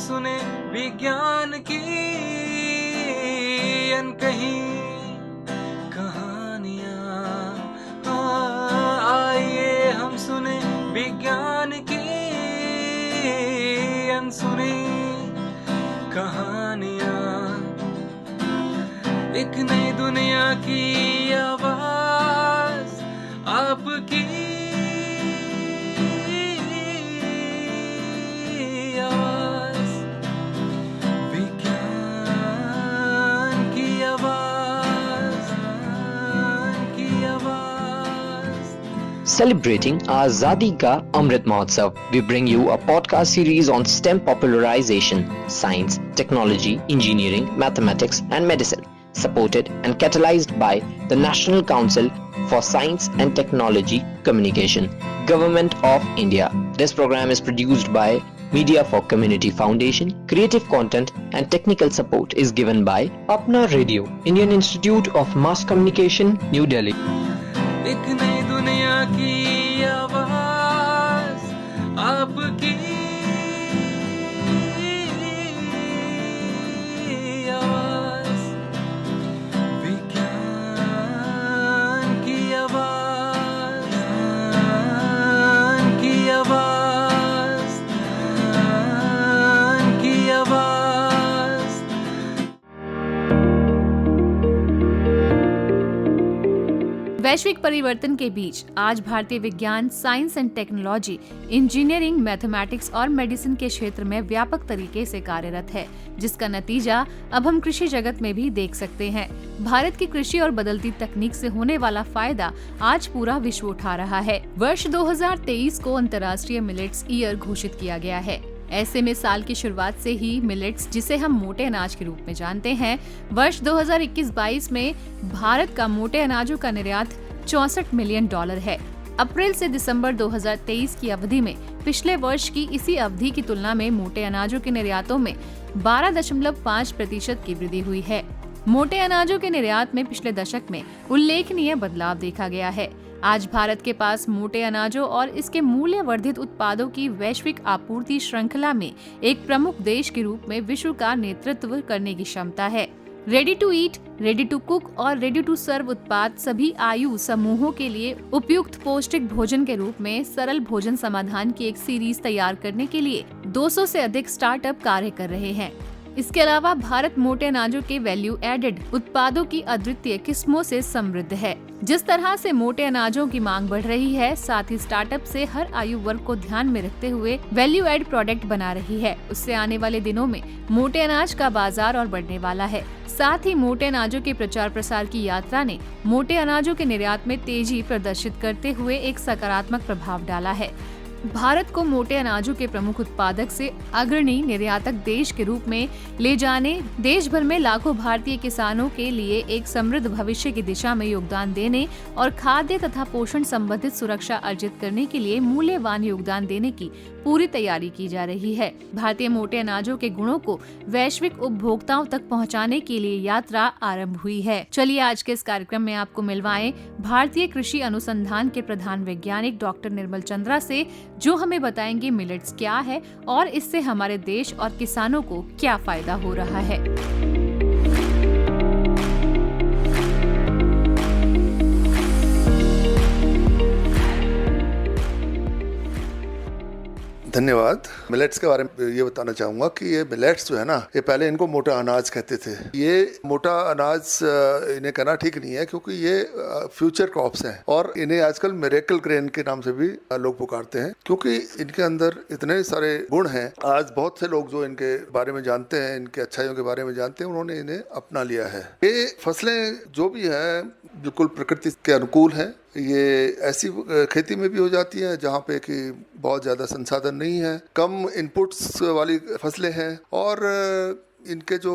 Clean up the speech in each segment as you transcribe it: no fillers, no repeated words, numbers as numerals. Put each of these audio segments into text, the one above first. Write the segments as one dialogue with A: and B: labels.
A: सुने विज्ञान की अनकही कहानियाँ। आइए हम सुने विज्ञान की अनसुनी कहानियाँ। एक नई दुनिया की आवाज आपकी आवाज, विज्ञान की आवाज, की आवाज।
B: Celebrating Azadi Ka Amrit Mahotsav, we bring you a podcast series on STEM popularization, science, technology, engineering, mathematics and medicine, supported and catalyzed by the National Council for Science and Technology Communication, Government of India. This program is produced by Media for Community Foundation. Creative content and technical support is given by Apna Radio, Indian Institute of Mass Communication, New Delhi.
A: एक नई दुनिया की आवाज आपकी आवाज, विज्ञान की आवाज, की आवाज, की आवाज।
C: वैश्विक परिवर्तन के बीच आज भारतीय विज्ञान, science and technology, engineering, mathematics और मेडिसिन के क्षेत्र में व्यापक तरीके से कार्यरत है, जिसका नतीजा अब हम कृषि जगत में भी देख सकते हैं। भारत की कृषि और बदलती तकनीक से होने वाला फायदा आज पूरा विश्व उठा रहा है। वर्ष 2023 को अंतर्राष्ट्रीय मिलेट्स ईयर घोषित किया गया है। ऐसे में साल की शुरुआत से ही मिलेट्स, जिसे हम मोटे अनाज के रूप में जानते हैं, वर्ष 2021-22 में भारत का मोटे अनाजों का निर्यात $64 मिलियन है। अप्रैल से दिसंबर 2023 की अवधि में पिछले वर्ष की इसी अवधि की तुलना में मोटे अनाजों के निर्यातों में 12.5% की वृद्धि हुई है। मोटे अनाजों के निर्यात में पिछले दशक में उल्लेखनीय बदलाव देखा गया है। आज भारत के पास मोटे अनाजों और इसके मूल्य वर्धित उत्पादों की वैश्विक आपूर्ति श्रृंखला में एक प्रमुख देश के रूप में विश्व का नेतृत्व करने की क्षमता है। Ready to eat, ready to cook और रेडी टू सर्व उत्पाद सभी आयु समूहों के लिए उपयुक्त पौष्टिक भोजन के रूप में सरल भोजन समाधान की एक सीरीज तैयार करने के लिए 200 से अधिक स्टार्टअप कार्य कर रहे हैं। इसके अलावा भारत मोटे अनाजों के वैल्यू एडेड उत्पादों की अद्वितीय किस्मों से समृद्ध है। जिस तरह से मोटे अनाजों की मांग बढ़ रही है, साथ ही स्टार्टअप से हर आयु वर्ग को ध्यान में रखते हुए वैल्यू एड प्रोडक्ट बना रही है, उससे आने वाले दिनों में मोटे अनाज का बाजार और बढ़ने वाला है। साथ ही मोटे अनाजों के प्रचार प्रसार की यात्रा ने मोटे अनाजों के निर्यात में तेजी प्रदर्शित करते हुए एक सकारात्मक प्रभाव डाला है। भारत को मोटे अनाजों के प्रमुख उत्पादक से अग्रणी निर्यातक देश के रूप में ले जाने, देश भर में लाखों भारतीय किसानों के लिए एक समृद्ध भविष्य की दिशा में योगदान देने और खाद्य तथा पोषण संबंधित सुरक्षा अर्जित करने के लिए मूल्यवान योगदान देने की पूरी तैयारी की जा रही है। भारतीय मोटे अनाजों के गुणों को वैश्विक उपभोक्ताओं तक पहुंचाने के लिए यात्रा आरंभ हुई है। चलिए आज के इस कार्यक्रम में आपको मिलवाएं भारतीय कृषि अनुसंधान के प्रधान वैज्ञानिक डॉक्टर निर्मल चंद्रा से, जो हमें बताएंगे मिलेट्स क्या है और इससे हमारे देश और किसानों को क्या फायदा हो रहा है।
D: धन्यवाद। मिलेट्स के बारे में ये बताना चाहूँगा कि ये मिलेट्स जो है ना, ये पहले इनको मोटा अनाज कहते थे। ये मोटा अनाज इन्हें कहना ठीक नहीं है, क्योंकि ये फ्यूचर क्रॉप्स हैं और इन्हें आजकल मिरेकल ग्रेन के नाम से भी लोग पुकारते हैं, क्योंकि इनके अंदर इतने सारे गुण हैं। आज बहुत से लोग जो इनके बारे में जानते हैं, इनके अच्छाइयों के बारे में जानते हैं, उन्होंने इन्हें अपना लिया है। ये फसलें जो भी है बिल्कुल प्रकृति के अनुकूल हैं। ये ऐसी खेती में भी हो जाती है जहाँ पे कि बहुत ज़्यादा संसाधन नहीं है, कम इनपुट्स वाली फसलें हैं और इनके जो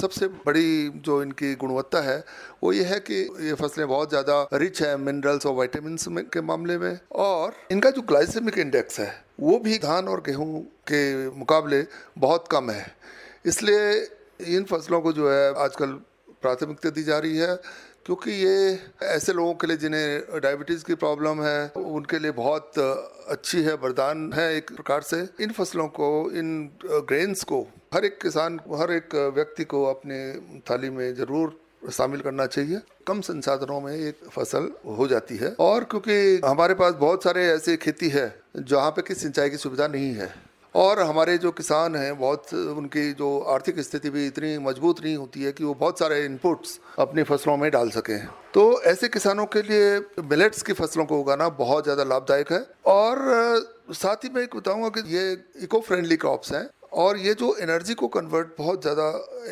D: सबसे बड़ी जो इनकी गुणवत्ता है वो ये है कि ये फसलें बहुत ज़्यादा रिच है मिनरल्स और विटामिन्स के मामले में, और इनका जो ग्लाइसेमिक इंडेक्स है वो भी धान और गेहूँ के मुकाबले बहुत कम है। इसलिए इन फसलों को जो है आजकल प्राथमिकता दी जा रही है, क्योंकि ये ऐसे लोगों के लिए जिन्हें डायबिटीज़ की प्रॉब्लम है उनके लिए बहुत अच्छी है, वरदान है एक प्रकार से। इन फसलों को, इन ग्रेन्स को हर एक किसान, हर एक व्यक्ति को अपने थाली में ज़रूर शामिल करना चाहिए। कम संसाधनों में एक फसल हो जाती है, और क्योंकि हमारे पास बहुत सारे ऐसे खेती है जहाँ पे कि सिंचाई की सुविधा नहीं है, और हमारे जो किसान हैं बहुत, उनकी जो आर्थिक स्थिति भी इतनी मजबूत नहीं होती है कि वो बहुत सारे इनपुट्स अपनी फसलों में डाल सकें। तो ऐसे किसानों के लिए मिलेट्स की फसलों को उगाना बहुत ज़्यादा लाभदायक है। और साथ ही मैं एक बताऊँगा कि ये इको फ्रेंडली क्रॉप्स हैं, और ये जो एनर्जी को कन्वर्ट बहुत ज़्यादा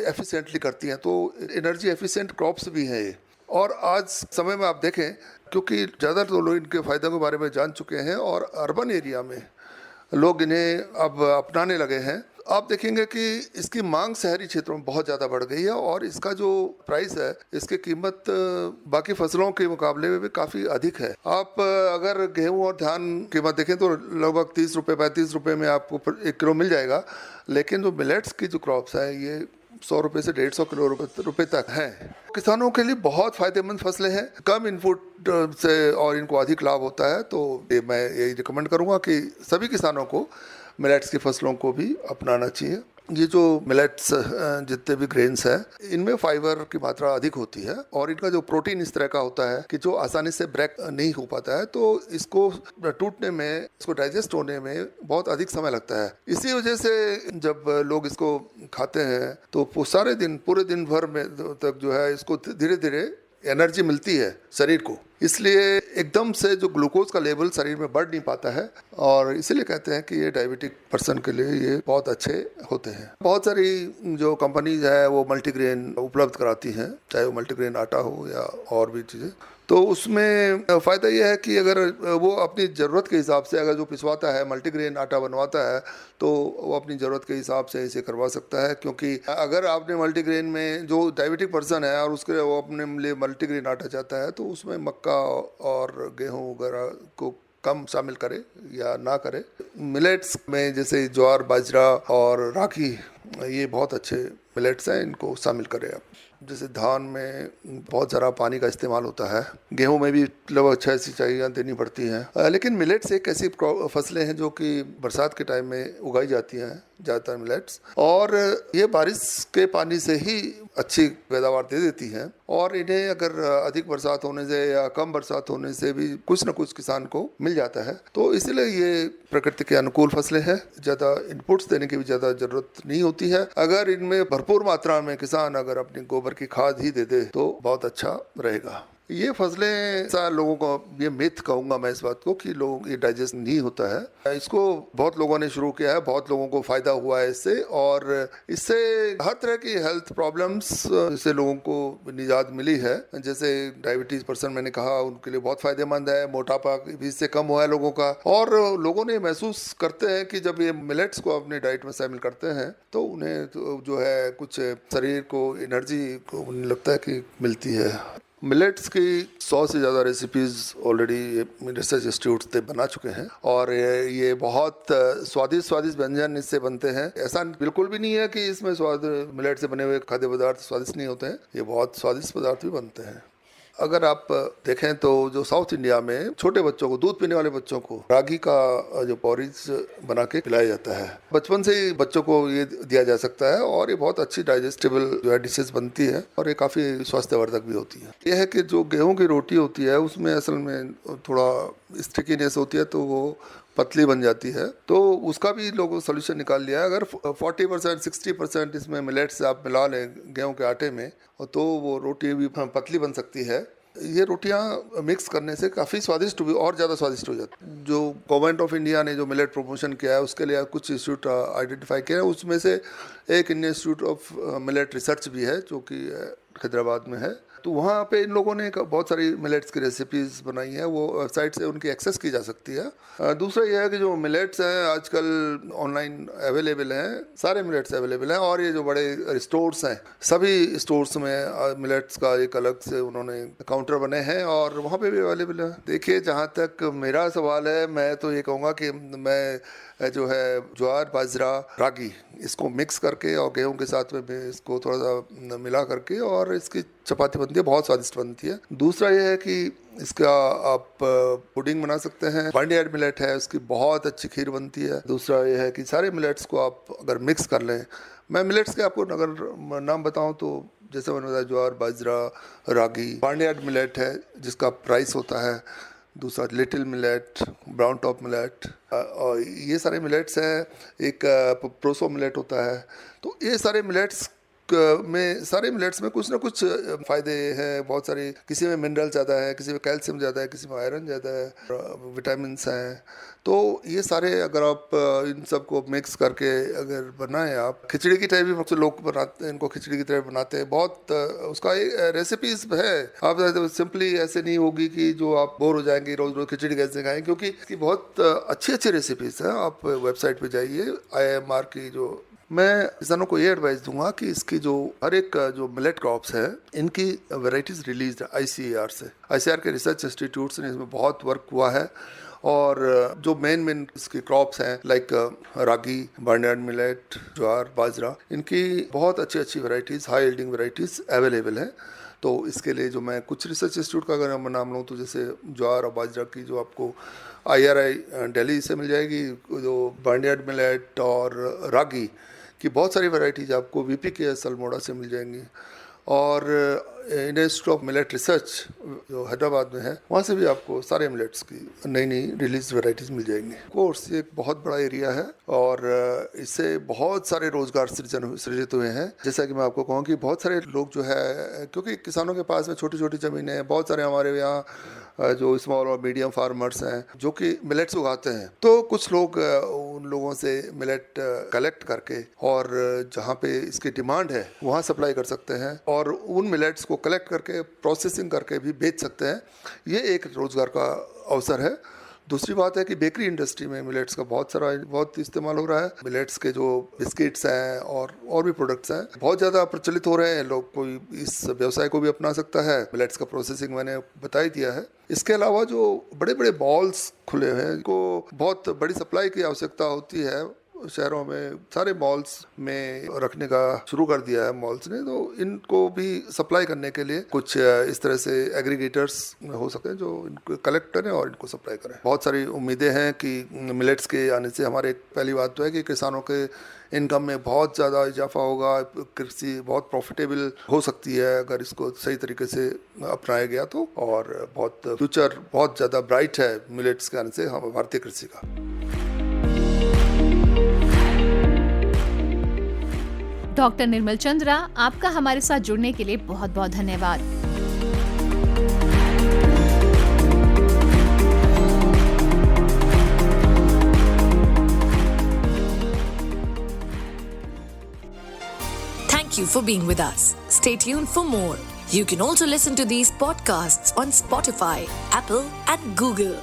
D: एफिशिएंटली करती हैं, तो एनर्जी एफिशिएंट क्रॉप्स भी हैं ये। और आज समय में आप देखें, क्योंकि ज़्यादातर तो लोग इनके फ़ायदों के बारे में जान चुके हैं और अर्बन एरिया में लोग इन्हें अब अपनाने लगे हैं, आप देखेंगे कि इसकी मांग शहरी क्षेत्रों में बहुत ज़्यादा बढ़ गई है, और इसका जो प्राइस है, इसकी कीमत बाकी फसलों के मुकाबले में भी काफ़ी अधिक है। आप अगर गेहूं और धान कीमत देखें तो लगभग 30 रुपये 35 रुपये में आपको 1 किलो मिल जाएगा, लेकिन जो मिलेट्स की जो क्रॉप्स है ये 100 रुपये से 150 किलो रुपये तक हैं। किसानों के लिए बहुत फ़ायदेमंद फसलें हैं, कम इनपुट से और इनको अधिक लाभ होता है। तो मैं यही रिकमेंड करूँगा कि सभी किसानों को मिलेट्स की फसलों को भी अपनाना चाहिए। ये जो मिलेट्स जितने भी ग्रेन्स हैं, इनमें फाइबर की मात्रा अधिक होती है, और इनका जो प्रोटीन इस तरह का होता है कि जो आसानी से ब्रेक नहीं हो पाता है, तो इसको टूटने में, इसको डाइजेस्ट होने में बहुत अधिक समय लगता है। इसी वजह से जब लोग इसको खाते हैं तो सारे दिन, पूरे दिन भर में तक जो है इसको धीरे धीरे एनर्जी मिलती है शरीर को, इसलिए एकदम से जो ग्लूकोज का लेवल शरीर में बढ़ नहीं पाता है, और इसीलिए कहते हैं कि ये डायबिटिक पर्सन के लिए ये बहुत अच्छे होते हैं। बहुत सारी जो कंपनीज है वो मल्टीग्रेन उपलब्ध कराती हैं, चाहे वो मल्टीग्रेन आटा हो या और भी चीज़ें। तो उसमें फ़ायदा यह है कि अगर वो अपनी ज़रूरत के हिसाब से, अगर जो पिसवाता है, मल्टीग्रेन आटा बनवाता है, तो वो अपनी ज़रूरत के हिसाब से इसे करवा सकता है। क्योंकि अगर आपने मल्टीग्रेन में, जो डायबिटिक पर्सन है और उसके वो अपने लिए मल्टीग्रेन आटा चाहता है, तो उसमें मक्का और गेहूँ वगैरह को कम शामिल करे या ना करे। मिलेट्स में जैसे ज्वार, बाजरा और रागी, ये बहुत अच्छे मिलेट्स हैं, इनको शामिल करें आप। जैसे धान में बहुत ज़्यादा पानी का इस्तेमाल होता है, गेहूं में भी लगभग 6 सिंचाइयाँ देनी पड़ती हैं, लेकिन मिलेट्स एक ऐसी फसलें हैं जो कि बरसात के टाइम में उगाई जाती हैं ज़्यादातर मिलेट्स, और ये बारिश के पानी से ही अच्छी पैदावार दे देती हैं, और इन्हें अगर अधिक बरसात होने से या कम बरसात होने से भी कुछ न कुछ किसान को मिल जाता है। तो इसलिए ये प्रकृति के अनुकूल फसलें हैं, ज़्यादा इनपुट्स देने की भी ज़्यादा ज़रूरत नहीं होती है। अगर इनमें भरपूर मात्रा में किसान अगर अपनी गोबर की खाद ही दे दे तो बहुत अच्छा रहेगा। ये फसलें सा लोगों को, ये मिथ कहूँगा मैं इस बात को, कि लोग ये डाइजेस्ट नहीं होता है। इसको बहुत लोगों ने शुरू किया है, बहुत लोगों को फ़ायदा हुआ है इससे, और इससे हर तरह की हेल्थ प्रॉब्लम्स से लोगों को निजात मिली है। जैसे डायबिटीज़ पर्सन मैंने कहा, उनके लिए बहुत फ़ायदेमंद है, मोटापा भी इससे कम हुआ है लोगों का, और लोगों ने महसूस करते हैं कि जब ये मिलेट्स को अपने डाइट में शामिल करते हैं तो उन्हें तो जो है कुछ शरीर को एनर्जी को लगता है कि मिलती है। मिलेट्स की 100 से ज़्यादा रेसिपीज़ ऑलरेडी रिसर्च इंस्टीट्यूट्स से बना चुके हैं, और ये बहुत स्वादिष्ट व्यंजन इससे बनते हैं। ऐसा बिल्कुल भी नहीं है कि इसमें स्वाद, मिलेट से बने हुए खाद्य पदार्थ स्वादिष्ट नहीं होते हैं, ये बहुत स्वादिष्ट पदार्थ भी बनते हैं। अगर आप देखें तो जो साउथ इंडिया में छोटे बच्चों को, दूध पीने वाले बच्चों को रागी का जो पॉरिज बना के पिलाया जाता है, बचपन से ही बच्चों को ये दिया जा सकता है, और ये बहुत अच्छी डाइजेस्टेबल जो है डिशेज बनती है, और ये काफ़ी स्वास्थ्यवर्धक भी होती है। यह है कि जो गेहूं की रोटी होती है उसमें असल में थोड़ा स्टिकीनेस होती है, तो वो पतली बन जाती है, तो उसका भी लोगों सोल्यूशन निकाल लिया है। अगर 40% 60% इसमें मिलेट्स आप मिला लें गेहूं के आटे में, तो वो रोटी भी पतली बन सकती है। ये रोटियां मिक्स करने से काफ़ी स्वादिष्ट भी, और ज़्यादा स्वादिष्ट हो जाती है। जो गवर्नमेंट ऑफ इंडिया ने जो मिलेट प्रमोशन किया है, उसके लिए कुछ इंस्टीट्यूट आइडेंटिफाई किए हैं, उसमें से एक Indian institute of millet research भी है जो कि हैदराबाद में है। तो वहाँ पे इन लोगों ने बहुत सारी मिलेट्स की रेसिपीज़ बनाई हैं, वो वेबसाइट से उनकी एक्सेस की जा सकती है। दूसरा यह है कि जो मिलेट्स हैं आजकल ऑनलाइन अवेलेबल हैं, सारे मिलेट्स अवेलेबल हैं, और ये जो बड़े स्टोर्स हैं, सभी स्टोर्स में मिलेट्स का एक अलग से उन्होंने काउंटर बने हैं, और वहाँ पे भी अवेलेबल है। देखिए, जहाँ तक मेरा सवाल है, मैं तो ये कहूँगा कि मैं जो है ज्वार, बाजरा, रागी, इसको मिक्स करके और गेहूं के साथ में इसको थोड़ा सा मिला करके और इसकी चपाती बनती है, बहुत स्वादिष्ट बनती है। दूसरा ये है कि इसका आप पुडिंग बना सकते हैं। बार्नयार्ड मिलेट है, उसकी बहुत अच्छी खीर बनती है। दूसरा ये है कि सारे मिलेट्स को आप अगर मिक्स कर लें, मैं मिलेट्स के आपको अगर नाम बताऊं तो जैसे मैंने बताया ज्वार, बाजरा, रागी। बार्नयार्ड मिलेट है जिसका प्राइस होता है। दूसरा little millet, brown top millet, और ये सारे मिलेट्स हैं। एक प्रोसो मिलेट होता है। तो ये सारे मिलेट्स में कुछ ना कुछ फ़ायदे हैं बहुत सारे। किसी में मिनरल ज़्यादा है, किसी में कैल्शियम ज़्यादा है, किसी में आयरन ज़्यादा है, विटामिन्स हैं। तो ये सारे अगर आप इन सब को मिक्स करके अगर बनाएं, आप खिचड़ी की टाइप भी लोग बनाते हैं, इनको खिचड़ी की तरह बनाते हैं। बहुत उसका रेसिपीज है। आप सिंपली ऐसे नहीं होगी कि जो आप बोर हो जाएंगे रोज़ रोज़ खिचड़ी कैसे खाएं, क्योंकि इसकी बहुत अच्छी रेसिपीज़ हैं। आप वेबसाइट पे जाइए, IIMR की जो मैं किसानों को ये एडवाइस दूंगा कि इसकी जो हर एक जो मिलेट क्रॉप्स है, इनकी वेराइटीज़ रिलीज है ICAR से। ICAR के रिसर्च इंस्टीट्यूट्स ने इसमें बहुत वर्क हुआ है। और जो मेन इसकी क्रॉप्स हैं लाइक रागी, बार्नयार्ड मिलेट, ज्वार, बाजरा, इनकी बहुत अच्छी varieties, high yielding varieties available हैं। तो इसके लिए जो मैं कुछ रिसर्च इंस्टीट्यूट का अगर मैं नाम लूँ तो जैसे ज्वार और बाजरा की जो आपको IRI दिल्ली से मिल जाएगी, जो बार्नयार्ड मिलेट और रागी की बहुत सारी वैरायटीज आपको VPKS अल्मोड़ा से मिल जाएंगी। और Indian institute of millet research जो हैदराबाद में है, वहाँ से भी आपको सारे मिलेट्स की नई रिलीज वैरायटीज़ मिल जाएंगी। कोर्स ये एक बहुत बड़ा एरिया है और इससे बहुत सारे रोजगार सृजित हुए हैं। जैसा कि मैं आपको कहूँ कि बहुत सारे लोग जो है, क्योंकि किसानों के पास में छोटी छोटी ज़मीनें हैं, बहुत सारे हमारे यहाँ जो स्मॉल और मीडियम फार्मर्स हैं जो कि मिलेट्स उगाते हैं, तो कुछ लोग उन लोगों से मिलेट कलेक्ट करके और जहाँ पे इसकी डिमांड है वहाँ सप्लाई कर सकते हैं और उन मिलेट्स को कलेक्ट करके प्रोसेसिंग करके भी बेच सकते हैं। ये एक रोज़गार का अवसर है। दूसरी बात है कि बेकरी इंडस्ट्री में मिलेट्स का बहुत इस्तेमाल हो रहा है। मिलेट्स के जो बिस्किट्स हैं और भी प्रोडक्ट्स हैं बहुत ज़्यादा प्रचलित हो रहे हैं। लोग कोई इस व्यवसाय को भी अपना सकता है। मिलेट्स का प्रोसेसिंग मैंने बता ही दिया है। इसके अलावा जो बड़े बड़े मॉल्स खुले हैं, इनको बहुत बड़ी सप्लाई की आवश्यकता होती है। शहरों में सारे मॉल्स में रखने का शुरू कर दिया है मॉल्स ने, तो इनको भी सप्लाई करने के लिए कुछ इस तरह से एग्रीगेटर्स हो सकते हैं जो इनको कलेक्ट करें और इनको सप्लाई करें। बहुत सारी उम्मीदें हैं कि मिलेट्स के आने से हमारे पहली बात तो है कि किसानों के इनकम में बहुत ज़्यादा इजाफा होगा। कृषि बहुत प्रॉफिटेबल हो सकती है अगर इसको सही तरीके से अपनाया गया तो, और बहुत फ्यूचर बहुत ज़्यादा ब्राइट है मिलेट्स के आने से हम भारतीय कृषि का।
C: डॉक्टर निर्मल चंद्रा, आपका हमारे साथ जुड़ने के लिए बहुत बहुत धन्यवाद।
E: Thank you for being with us. Stay tuned for more. You can also listen to these podcasts on Spotify, Apple, and Google.